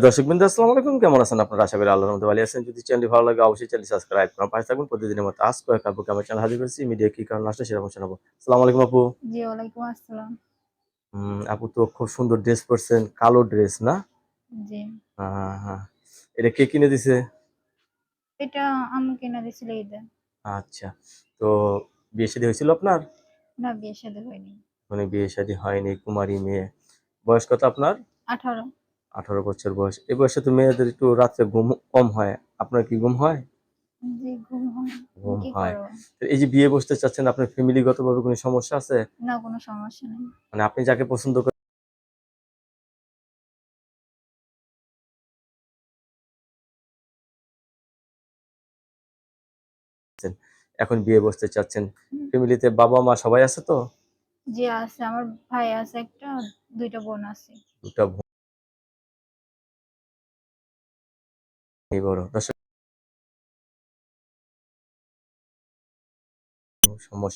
দর্শকবৃন্দ আসসালামু আলাইকুম, কেমন আছেন আপনারা? আশা করি আল্লাহর রহমতে ভালো আছেন। যদি চ্যানেলটি ভালো লাগে অবশ্যই চ্যানেলটি সাবস্ক্রাইব করুন, পাশে থাকবেন। প্রতিদিনের মতো আজ কয়েক আপুকে আমার চ্যানেল হাজির করেছি। মিডিয়া কি কারণে আসলে সেরকম শোনাবো। আসসালামু আলাইকুম আপু। জি, ওয়ালাইকুম আসসালাম। আপু তো খুব সুন্দর ড্রেস পরছেন, কালো ড্রেস না? জি, হ্যাঁ, এটা কে কিনে দিছে? এটা আম্মু কিনে দিছিল ঈদে। আচ্ছা, তো বিয়ে শাদী হয়েছিল আপনার? না, বিয়ে শাদী হয়নি। মানে বিয়ে শাদী হয়নি, কুমারী মেয়ে। বয়স কত আপনার? 18। 18 বছর বয়স। এই বয়সে তো মেয়েদের একটু রাত্রে ঘুম কম হয়। আপনার কি ঘুম হয়? জি, ঘুম হয়। ঘুম কি হয়। করব? তো এই যে বিয়ে বসতে চাচ্ছেন, আপনার ফ্যামিলিগত ভাবে কোনো সমস্যা আছে? না, কোনো সমস্যা নেই। মানে আপনি যাকে পছন্দ করছেন, এখন বিয়ে বসতে চাচ্ছেন, হুম, ফ্যামিলিতে বাবা-মা সবাই আছে তো? জি আছে। আমার ভাই আছে একটা, ২ টা বোন আছে। ২ টা ভাই বড়। দর্শক সমস্যা